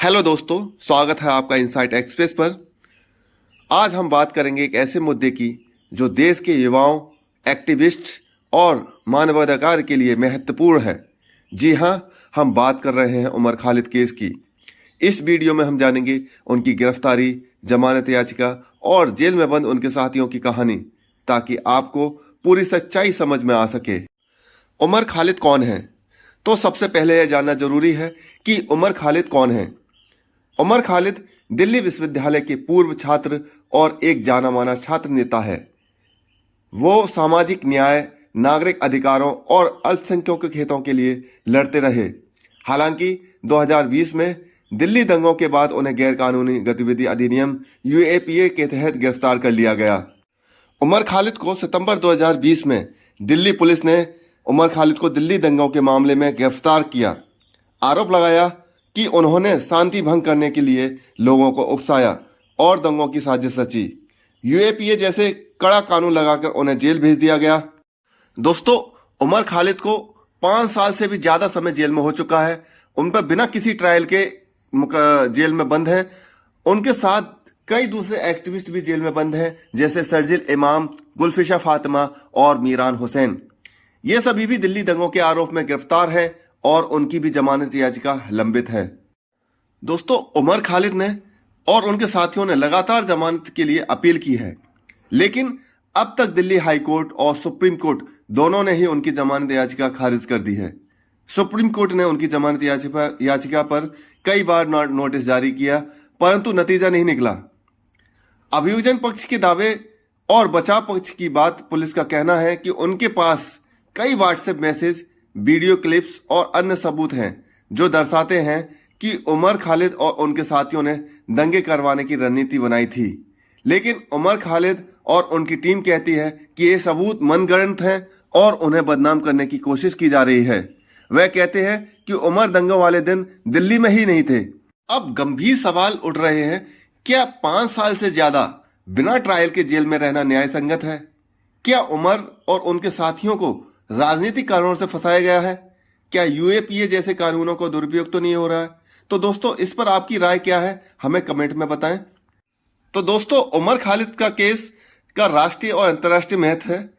Hello दोस्तों, स्वागत है आपका इनसाइट एक्सप्रेस पर। आज हम बात करेंगे एक ऐसे मुद्दे की जो देश के युवाओं, एक्टिविस्ट और मानवाधिकार के लिए महत्वपूर्ण है। जी हाँ, हम बात कर रहे हैं उमर खालिद केस की। इस वीडियो में हम जानेंगे उनकी गिरफ्तारी, जमानत याचिका और जेल में बंद उनके साथियों की कहानी, ताकि आपको पूरी सच्चाई समझ में आ सके। उमर खालिद कौन है? तो सबसे पहले यह जानना जरूरी है कि उमर खालिद कौन है। उमर खालिद दिल्ली विश्वविद्यालय के पूर्व छात्र और एक जाना माना छात्र नेता है। वो सामाजिक न्याय, नागरिक अधिकारों और अल्पसंख्यकों के हितों के लिए लड़ते रहे। हालांकि 2020 में दिल्ली दंगों के बाद उन्हें गैरकानूनी गतिविधि अधिनियम यूएपीए के तहत गिरफ्तार कर लिया गया। उमर खालिद को सितंबर 2020 में दिल्ली पुलिस ने उमर खालिद को दिल्ली दंगों के मामले में गिरफ्तार किया। आरोप लगाया कि उन्होंने शांति भंग करने के लिए लोगों को उकसाया और दंगों की साजिश रची। यूएपीए जैसे कड़ा कानून लगाकर उन्हें जेल भेज दिया गया। दोस्तों, उमर खालिद को 5 साल से भी ज़्यादा समय जेल में हो चुका है। उन पर बिना किसी ट्रायल के जेल में बंद हैं। उनके साथ कई दूसरे एक्टिविस्ट भी जेल में बंद हैं, जैसे शर्जिल इमाम, गुलफिशा फातिमा और मीरान हुसैन। ये सभी भी दिल्ली दंगों के आरोप में गिरफ्तार हैं और उनकी भी जमानत याचिका लंबित है। दोस्तों, उमर खालिद ने और उनके साथियों ने लगातार जमानत के लिए अपील की है, लेकिन अब तक दिल्ली हाई कोर्ट और सुप्रीम कोर्ट दोनों ने ही उनकी जमानत याचिका खारिज कर दी है। सुप्रीम कोर्ट ने उनकी जमानत याचिका पर कई बार नोटिस जारी किया, परंतु नतीजा नहीं निकला। अभियोजन पक्ष के दावे और बचाव पक्ष की बात, पुलिस का कहना है कि उनके पास कई व्हाट्सएप मैसेज, वीडियो क्लिप्स और अन्य सबूत हैं जो दर्शाते हैं कि उमर खालिद और उनके साथियों ने दंगे करवाने की रणनीति बनाई थी। लेकिन उमर खालिद और उनकी टीम कहती है कि ये सबूत मनगढ़ंत हैं और उन्हें बदनाम करने की कोशिश की जा रही है। वह कहते हैं कि उमर दंगों वाले दिन दिल्ली में ही नहीं थे। अब गंभीर सवाल उठ रहे हैं, क्या 5 साल से ज्यादा बिना ट्रायल के जेल में रहना न्याय संगत है? क्या उमर और उनके साथियों को राजनीतिक कारणों से फंसाया गया है? क्या यूएपीए जैसे कानूनों को दुरुपयोग तो नहीं हो रहा है? तो दोस्तों, इस पर आपकी राय क्या है, हमें कमेंट में बताएं। तो दोस्तों, उमर खालिद का केस का राष्ट्रीय और अंतर्राष्ट्रीय महत्व है।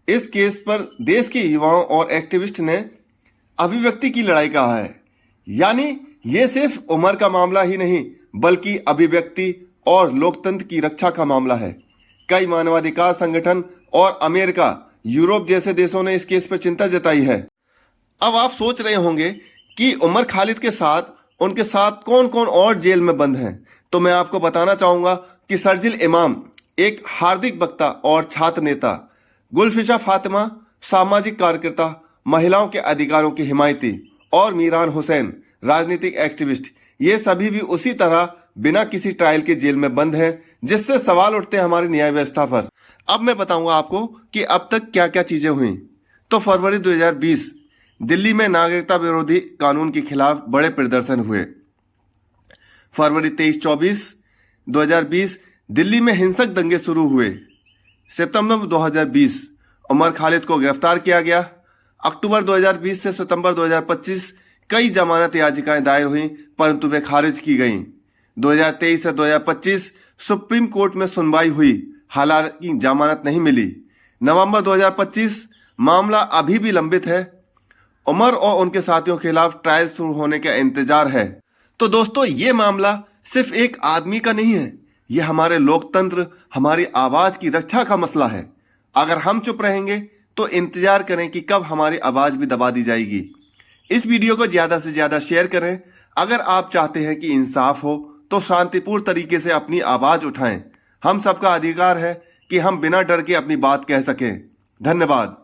इस केस पर देश के युवाओं और एक्टिविस्ट ने अभिव्यक्ति की लड़ाई कहा है। यानी ये सिर्फ उमर का मामला ही नहीं, बल्कि अभिव्यक्ति और लोकतंत्र की रक्षा का मामला है। कई मानवाधिकार संगठन और अमेरिका, यूरोप जैसे देशों ने इस केस पर चिंता जताई है। अब आप सोच रहे होंगे कि उमर खालिद के साथ उनके साथ कौन कौन और जेल में बंद हैं। तो मैं आपको बताना चाहूंगा कि शर्जिल इमाम एक हार्दिक वक्ता और छात्र नेता, गुलफिशा फातिमा सामाजिक कार्यकर्ता, महिलाओं के अधिकारों की हिमायती, और मीरान हुसैन राजनीतिक एक्टिविस्ट, ये सभी भी उसी तरह बिना किसी ट्रायल के जेल में बंद हैं, जिससे सवाल उठते हैं हमारी न्याय व्यवस्था पर। अब मैं बताऊंगा आपको कि अब तक क्या क्या चीजें हुई। तो फरवरी 2020 दिल्ली में नागरिकता विरोधी कानून के खिलाफ बड़े प्रदर्शन हुए। फरवरी 23-24 2020 दिल्ली में हिंसक दंगे शुरू हुए। सितंबर 2020 उमर खालिद को गिरफ्तार किया गया। अक्टूबर 2020 से सितंबर 2025 कई जमानत याचिकाएं दायर हुई, परंतु वे खारिज की गईं। 2023 से 2025 सुप्रीम कोर्ट में सुनवाई हुई, हालांकि जमानत नहीं मिली। नवंबर 2025 मामला अभी भी लंबित है। उमर और उनके साथियों के खिलाफ ट्रायल शुरू होने का इंतजार है। तो दोस्तों, ये मामला सिर्फ एक आदमी का नहीं है, ये हमारे लोकतंत्र, हमारी आवाज की रक्षा का मसला है। अगर हम चुप रहेंगे तो इंतजार करें कि कब हमारी आवाज भी दबा दी जाएगी। इस वीडियो को ज्यादा से ज्यादा शेयर करें। अगर आप चाहते हैं कि इंसाफ हो तो शांतिपूर्ण तरीके से अपनी आवाज उठाएं। हम सबका अधिकार है कि हम बिना डर के अपनी बात कह सकें। धन्यवाद।